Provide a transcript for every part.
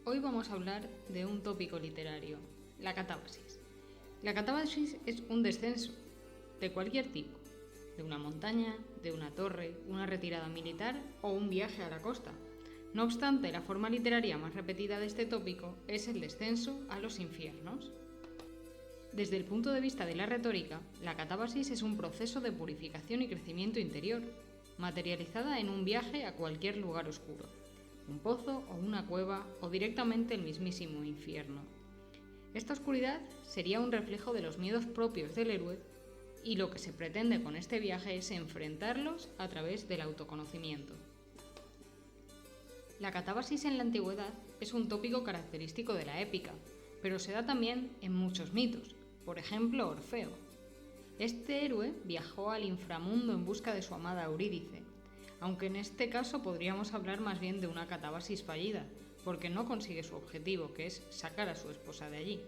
Hoy vamos a hablar de un tópico literario, la catábasis. La catábasis es un descenso de cualquier tipo, de una montaña, de una torre, una retirada militar o un viaje a la costa. No obstante, la forma literaria más repetida de este tópico es el descenso a los infiernos. Desde el punto de vista de la retórica, la catábasis es un proceso de purificación y crecimiento interior, materializada en un viaje a cualquier lugar oscuro, un pozo o una cueva o directamente el mismísimo infierno. Esta oscuridad sería un reflejo de los miedos propios del héroe y lo que se pretende con este viaje es enfrentarlos a través del autoconocimiento. La catábasis en la antigüedad es un tópico característico de la épica, pero se da también en muchos mitos, por ejemplo Orfeo. Este héroe viajó al inframundo en busca de su amada Eurídice, aunque en este caso podríamos hablar más bien de una catábasis fallida, porque no consigue su objetivo, que es sacar a su esposa de allí.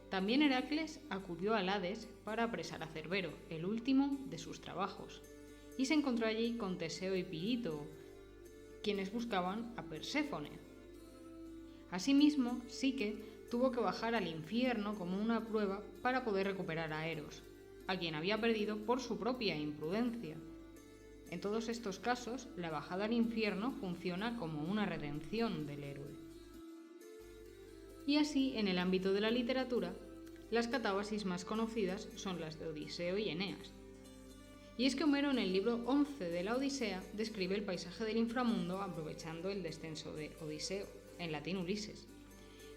También Heracles acudió al Hades para apresar a Cerbero, el último de sus trabajos, y se encontró allí con Teseo y Pirito, quienes buscaban a Perséfone. Asimismo, Psique tuvo que bajar al infierno como una prueba para poder recuperar a Eros, a quien había perdido por su propia imprudencia. En todos estos casos, la bajada al infierno funciona como una redención del héroe. Y así, en el ámbito de la literatura, las catábasis más conocidas son las de Odiseo y Eneas. Y es que Homero en el libro 11 de la Odisea describe el paisaje del inframundo aprovechando el descenso de Odiseo, en latín Ulises.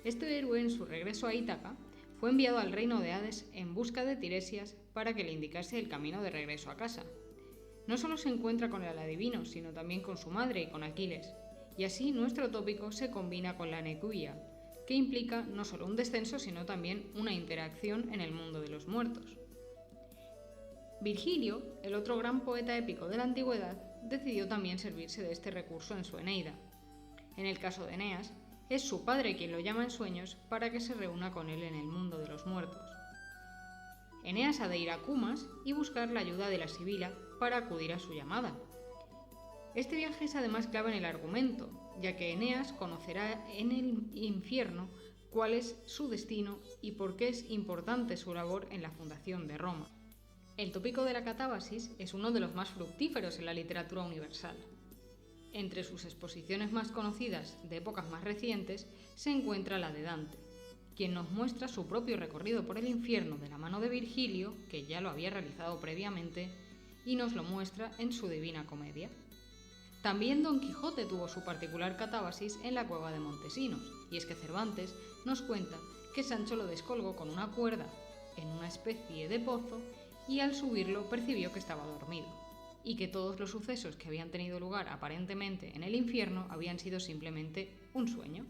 Este héroe, en su regreso a Ítaca, fue enviado al reino de Hades en busca de Tiresias para que le indicase el camino de regreso a casa. No solo se encuentra con el adivino, sino también con su madre y con Aquiles, y así nuestro tópico se combina con la nequia, que implica no solo un descenso, sino también una interacción en el mundo de los muertos. Virgilio, el otro gran poeta épico de la antigüedad, decidió también servirse de este recurso en su Eneida. En el caso de Eneas, es su padre quien lo llama en sueños para que se reúna con él en el mundo de los muertos. Eneas ha de ir a Cumas y buscar la ayuda de la Sibila para acudir a su llamada. Este viaje es además clave en el argumento, ya que Eneas conocerá en el infierno cuál es su destino y por qué es importante su labor en la fundación de Roma. El tópico de la catábasis es uno de los más fructíferos en la literatura universal. Entre sus exposiciones más conocidas de épocas más recientes se encuentra la de Dante, quien nos muestra su propio recorrido por el infierno de la mano de Virgilio, que ya lo había realizado previamente, y nos lo muestra en su Divina Comedia. También Don Quijote tuvo su particular catábasis en la cueva de Montesinos, y es que Cervantes nos cuenta que Sancho lo descolgó con una cuerda en una especie de pozo y al subirlo percibió que estaba dormido, y que todos los sucesos que habían tenido lugar aparentemente en el infierno habían sido simplemente un sueño.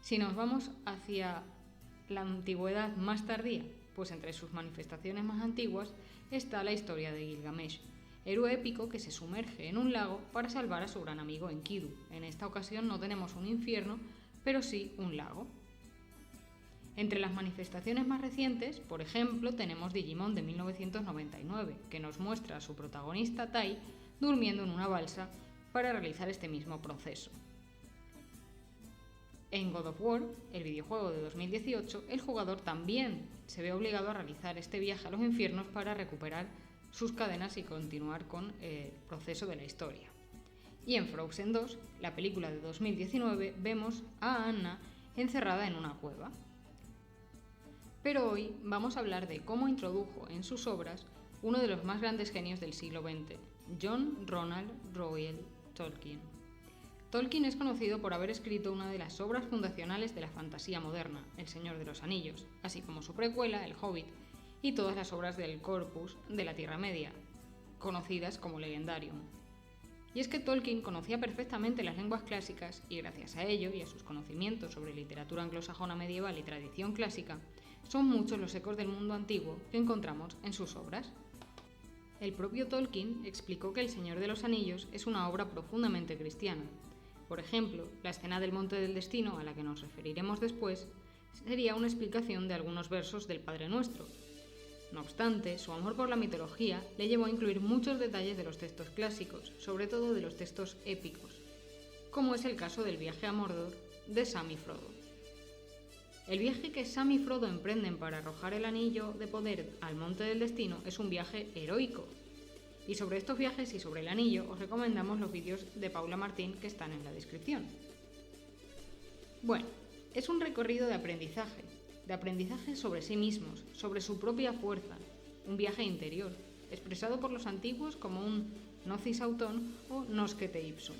Si nos vamos hacia la antigüedad más tardía, pues entre sus manifestaciones más antiguas está la historia de Gilgamesh, héroe épico que se sumerge en un lago para salvar a su gran amigo Enkidu. En esta ocasión no tenemos un infierno, pero sí un lago. Entre las manifestaciones más recientes, por ejemplo, tenemos Digimon de 1999, que nos muestra a su protagonista Tai durmiendo en una balsa para realizar este mismo proceso. En God of War, el videojuego de 2018, el jugador también se ve obligado a realizar este viaje a los infiernos para recuperar sus cadenas y continuar con el proceso de la historia. Y en Frozen 2, la película de 2019, vemos a Anna encerrada en una cueva. Pero hoy vamos a hablar de cómo introdujo en sus obras uno de los más grandes genios del siglo XX, John Ronald Reuel Tolkien. Tolkien es conocido por haber escrito una de las obras fundacionales de la fantasía moderna, El Señor de los Anillos, así como su precuela, El Hobbit, y todas las obras del corpus de la Tierra Media, conocidas como Legendarium. Y es que Tolkien conocía perfectamente las lenguas clásicas y gracias a ello y a sus conocimientos sobre literatura anglosajona medieval y tradición clásica, son muchos los ecos del mundo antiguo que encontramos en sus obras. El propio Tolkien explicó que El Señor de los Anillos es una obra profundamente cristiana. Por ejemplo, la escena del Monte del Destino, a la que nos referiremos después, sería una explicación de algunos versos del Padre Nuestro. No obstante, su amor por la mitología le llevó a incluir muchos detalles de los textos clásicos, sobre todo de los textos épicos, como es el caso del viaje a Mordor de Sam y Frodo. El viaje que Sam y Frodo emprenden para arrojar el anillo de poder al Monte del Destino es un viaje heroico. Y sobre estos viajes y sobre el anillo os recomendamos los vídeos de Paula Martín que están en la descripción. Bueno, es un recorrido de aprendizaje sobre sí mismos, sobre su propia fuerza, un viaje interior, expresado por los antiguos como un Nozis Auton o Noscete Ipsum.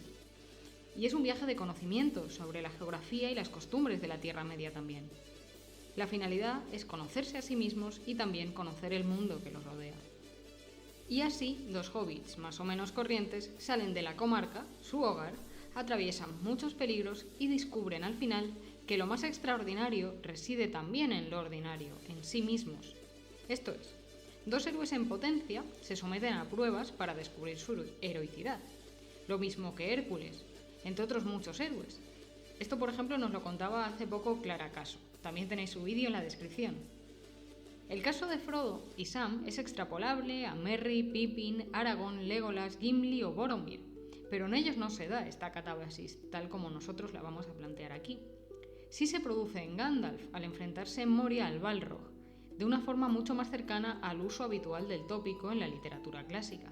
Y es un viaje de conocimiento sobre la geografía y las costumbres de la Tierra Media también. La finalidad es conocerse a sí mismos y también conocer el mundo que los rodea. Y así, dos hobbits más o menos corrientes salen de la comarca, su hogar, atraviesan muchos peligros y descubren al final que lo más extraordinario reside también en lo ordinario, en sí mismos. Esto es, dos héroes en potencia se someten a pruebas para descubrir su heroicidad. Lo mismo que Hércules, entre otros muchos héroes. Esto, por ejemplo, nos lo contaba hace poco Clara Caso. También tenéis su vídeo en la descripción. El caso de Frodo y Sam es extrapolable a Merry, Pippin, Aragorn, Legolas, Gimli o Boromir, pero en ellos no se da esta catábasis, tal como nosotros la vamos a plantear aquí. Sí se produce en Gandalf al enfrentarse en Moria al Balrog, de una forma mucho más cercana al uso habitual del tópico en la literatura clásica.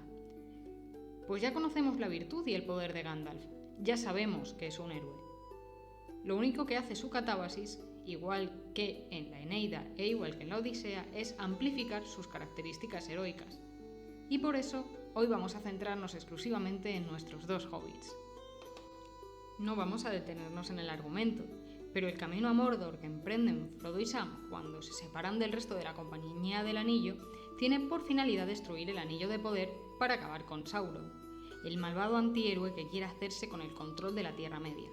Pues ya conocemos la virtud y el poder de Gandalf, ya sabemos que es un héroe. Lo único que hace su catábasis, igual que en la Eneida e igual que en la Odisea, es amplificar sus características heroicas. Y por eso hoy vamos a centrarnos exclusivamente en nuestros dos hobbits. No vamos a detenernos en el argumento, pero el camino a Mordor que emprenden Frodo y Sam cuando se separan del resto de la Compañía del Anillo tiene por finalidad destruir el Anillo de Poder para acabar con Sauron, el malvado antihéroe que quiere hacerse con el control de la Tierra Media.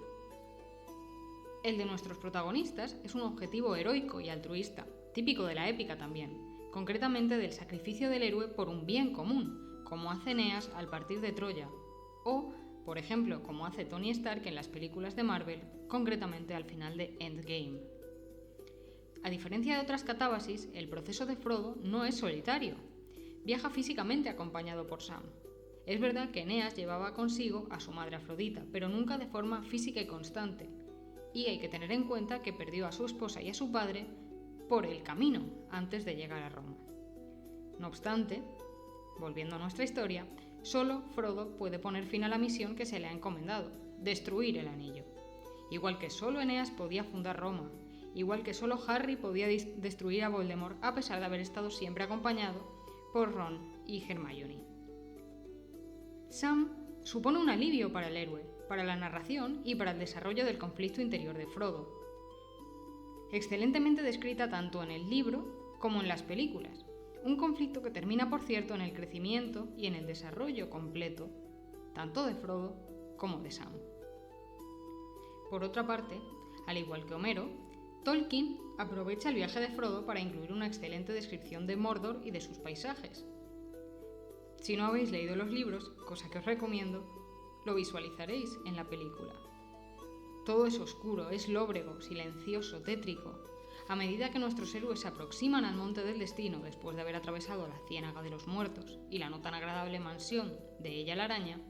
El de nuestros protagonistas es un objetivo heroico y altruista, típico de la épica también, concretamente del sacrificio del héroe por un bien común, como hace Eneas al partir de Troya, o, por ejemplo, como hace Tony Stark en las películas de Marvel, concretamente al final de Endgame. A diferencia de otras catábasis, el proceso de Frodo no es solitario. Viaja físicamente acompañado por Sam. Es verdad que Eneas llevaba consigo a su madre Afrodita, pero nunca de forma física y constante. Y hay que tener en cuenta que perdió a su esposa y a su padre por el camino antes de llegar a Roma. No obstante, volviendo a nuestra historia, solo Frodo puede poner fin a la misión que se le ha encomendado, destruir el anillo. Igual que solo Eneas podía fundar Roma, igual que solo Harry podía destruir a Voldemort a pesar de haber estado siempre acompañado por Ron y Hermione. Sam supone un alivio para el héroe, para la narración y para el desarrollo del conflicto interior de Frodo. Excelentemente descrita tanto en el libro como en las películas. Un conflicto que termina, por cierto, en el crecimiento y en el desarrollo completo, tanto de Frodo como de Sam. Por otra parte, al igual que Homero, Tolkien aprovecha el viaje de Frodo para incluir una excelente descripción de Mordor y de sus paisajes. Si no habéis leído los libros, cosa que os recomiendo, lo visualizaréis en la película. Todo es oscuro, es lóbrego, silencioso, tétrico. A medida que nuestros héroes se aproximan al Monte del Destino después de haber atravesado la Ciénaga de los Muertos y la no tan agradable mansión de Ella la Araña,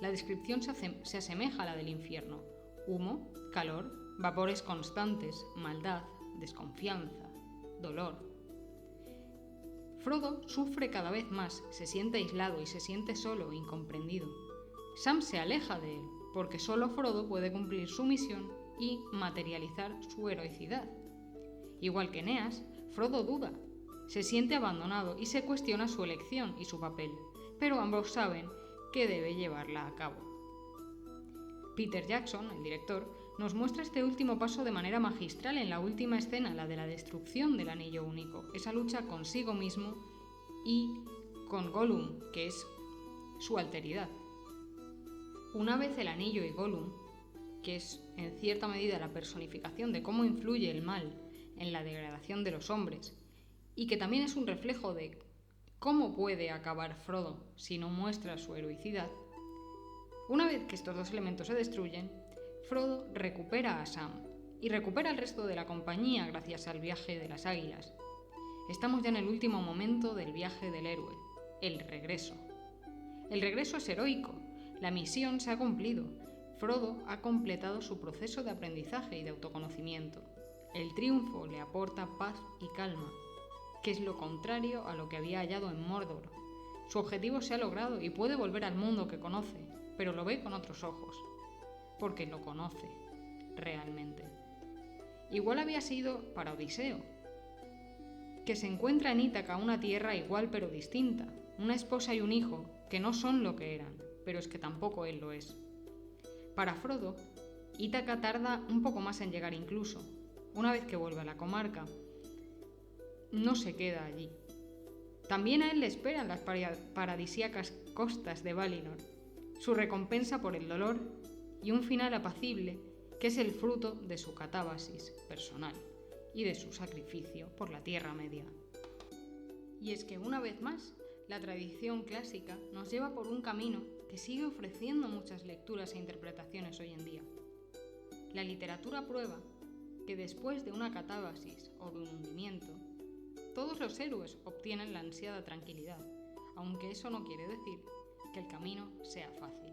la descripción se asemeja a la del infierno. Humo, calor, vapores constantes, maldad, desconfianza, dolor. Frodo sufre cada vez más, se siente aislado y se siente solo, incomprendido. Sam se aleja de él, porque solo Frodo puede cumplir su misión y materializar su heroicidad. Igual que Eneas, Frodo duda, se siente abandonado y se cuestiona su elección y su papel, pero ambos saben que debe llevarla a cabo. Peter Jackson, el director, nos muestra este último paso de manera magistral en la última escena, la de la destrucción del Anillo Único, esa lucha consigo mismo y con Gollum, que es su alteridad. Una vez el anillo y Gollum, que es en cierta medida la personificación de cómo influye el mal en la degradación de los hombres, y que también es un reflejo de cómo puede acabar Frodo si no muestra su heroicidad, una vez que estos dos elementos se destruyen, Frodo recupera a Sam y recupera al resto de la compañía gracias al viaje de las águilas. Estamos ya en el último momento del viaje del héroe, el regreso. El regreso es heroico, la misión se ha cumplido, Frodo ha completado su proceso de aprendizaje y de autoconocimiento. El triunfo le aporta paz y calma, que es lo contrario a lo que había hallado en Mordor. Su objetivo se ha logrado y puede volver al mundo que conoce, pero lo ve con otros ojos, porque lo conoce realmente. Igual había sido para Odiseo, que se encuentra en Ítaca una tierra igual pero distinta, una esposa y un hijo que no son lo que eran, pero es que tampoco él lo es. Para Frodo, Ítaca tarda un poco más en llegar incluso. Una vez que vuelve a la comarca, no se queda allí. También a él le esperan las paradisíacas costas de Valinor, su recompensa por el dolor y un final apacible que es el fruto de su catábasis personal y de su sacrificio por la Tierra Media. Y es que una vez más, la tradición clásica nos lleva por un camino que sigue ofreciendo muchas lecturas e interpretaciones hoy en día. La literatura prueba que después de una catábasis o de un hundimiento, todos los héroes obtienen la ansiada tranquilidad, aunque eso no quiere decir que el camino sea fácil.